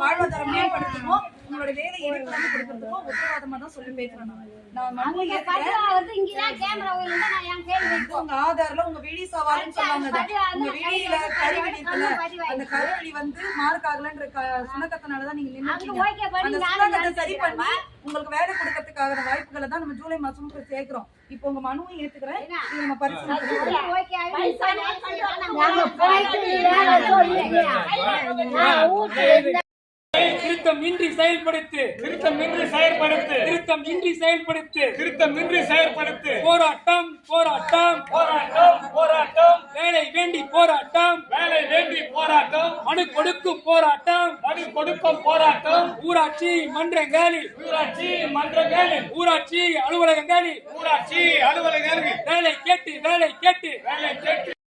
வாழ்வாதாரம் மேம்படுத்தணும், உங்களோட வேலை கொடுக்கறதுக்கும் உத்தரவாதமா தான் சொல்லி பேசுறேன். உங்க ஆதார்ல உங்க வெளி சவால்னு சொல்லுவாங்க. உங்க வெளியில கருவெளி அந்த கருவெளி வந்து மார்க் ஆகலன்ற சுணக்கத்தினாலதான் நீங்க நின்னுட்டீங்க. அந்த சுணக்கத்தை சரி பண்ணி உங்களுக்கு வேலை கொடுக்கறதுக்கான வாய்ப்புகளை தான் நம்ம ஜூலை மாசமும் சேர்க்கிறோம். இப்போ உங்க மனுவும் ஏத்துக்கிறேன், இது நம்ம பரிசீலனை. திருத்தம் இன்றி செயல்படுத்து, திருத்தம் இன்றி செயல்படுத்து, திருத்தம் இன்றி செயல்படுத்து, திருத்தம் இன்றி செயல்படுத்து. போராட்டம் போராட்டம் போராட்டம் போராட்டம். வேலை வேண்டி போராட்டம், வேலை வேண்டி போராட்டம். மனு கொடுக்கும் போராட்டம், மனு கொடுக்கும் போராட்டம். ஊராட்சி மன்றங்களில், ஊராட்சி மன்றங்களில், ஊராட்சி அலுவலகங்களில், ஊராட்சி அலுவலகங்களில் வேலை கேட்டு, வேலை கேட்டு, வேலை கேட்டு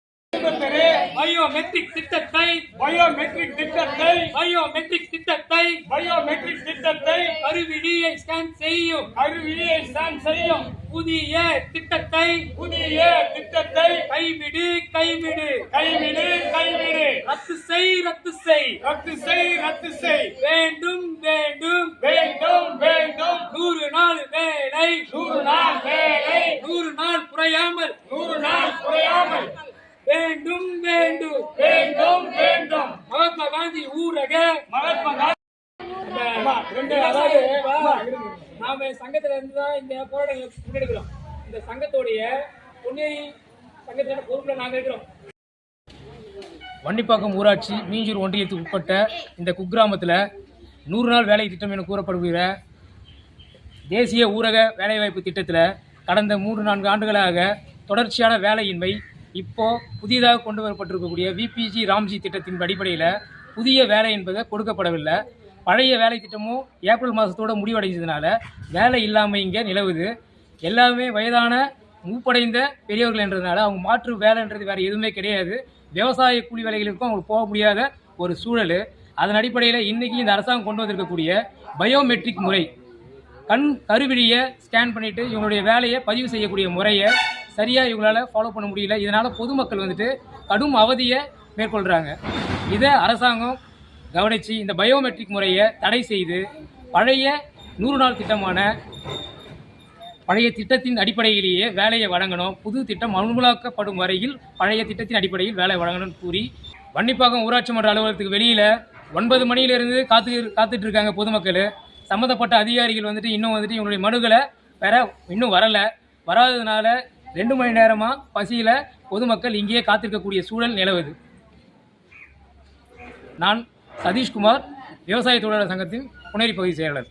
பயோமெட்ரிக் திட்டத்தை, பயோமெட்ரிக் திட்டத்தை, பயோமெட்ரிக் திட்டத்தை, பயோமெட்ரிக் திட்டத்தை கருவிழியை ஸ்கேன் செய்யும், கருவிழியை ஸ்கேன் செய்யும் புதிய திட்டத்தை, புதிய திட்டத்தை கைவிடு, கைவிடு, கைவிடு, கைவிடு. ரத்து செய், ரத்து செய், ரத்து செய், ரத்து செய். வேண்டும் வேண்டும் வேண்டும் வேண்டும். 100 நாள் வேலை, 100 நாள் வேலை, 100 நாள் குறையாமல், 100 நாள் குறையாமல் வேண்டும் வேண்டும் வேண்டும் வேண்டும். மகாத்மா காந்தி ஊரக, மகாத்மா காந்தி. நாம சங்கத்துல இருந்து தான் இந்த போராட்டங்களை முன்னெடுக்கிறோம். இந்த சங்கத்தோடைய பொன்னேரி சங்கத்தோட பொறுப்புல நாங்க இருக்கிறோம். வண்டிப்பாக்கம் ஊராட்சி மீஞ்சூர் ஒன்றியத்துக்கு உட்பட்ட இந்த குக்கிராமத்தில் 100 நாள் வேலை திட்டம் என கூறப்படுகிற தேசிய ஊரக வேலைவாய்ப்பு திட்டத்தில் கடந்த 3-4 ஆண்டுகளாக தொடர்ச்சியான வேலையின்மை, இப்போ புதிதாக கொண்டு வரப்பட்டிருக்கக்கூடிய விபிஜி ராம்ஜி திட்டத்தின் அடிப்படையில் புதிய வேலை என்பதை கொடுக்கப்படவில்லை. பழைய வேலை திட்டமும் ஏப்ரல் மாதத்தோடு முடிவடைஞ்சதுனால வேலை இல்லாமல் இங்கே நிலவுது. எல்லாமே வயதான மூப்படைந்த பெரியவர்கள் என்றதுனால அவங்க மாற்று வேலைன்றது வேறு எதுவுமே கிடையாது. விவசாய கூலி வேலைகளுக்கும் அவங்களுக்கு போக முடியாத ஒரு சூழல். அதன் அடிப்படையில் இன்றைக்கி இந்த அரசாங்கம் கொண்டு வந்திருக்கக்கூடிய பயோமெட்ரிக் முறை, கருவிழியை ஸ்கேன் பண்ணிவிட்டு இவங்களுடைய வேலையை பதிவு செய்யக்கூடிய முறையை சரியாக இவங்களால் ஃபாலோ பண்ண முடியல. இதனால் பொதுமக்கள் வந்துட்டு கடும் அவதியை மேற்கொள்கிறாங்க. இதை அரசாங்கம் கவனித்து இந்த பயோமெட்ரிக் முறையை தடை செய்து பழைய 100 நாள் திட்டமான பழைய திட்டத்தின் அடிப்படையிலேயே வேலையை வழங்கணும். புது திட்டம் அமலாக்கப்படும் வரையில் பழைய திட்டத்தின் அடிப்படையில் வேலை வழங்கணும்னு கூறி வண்டிப்பாக்கம் ஊராட்சி மன்ற அலுவலகத்துக்கு வெளியில் 9 மணியிலிருந்து காத்துட்டு இருக்காங்க பொதுமக்கள். சம்மந்தப்பட்ட அதிகாரிகள் வந்துட்டு இன்னும் வந்துட்டு இவங்களுடைய மனுக்களை இன்னும் வராததுனால 2 மணி நேரமாக பசியில் பொதுமக்கள் இங்கேயே காத்திருக்கக்கூடிய சூழல் நிலவுது. நான் சதீஷ்குமார், விவசாய தொழிலாளர் சங்கத்தின் புனேரி பகுதி செயலாளர்.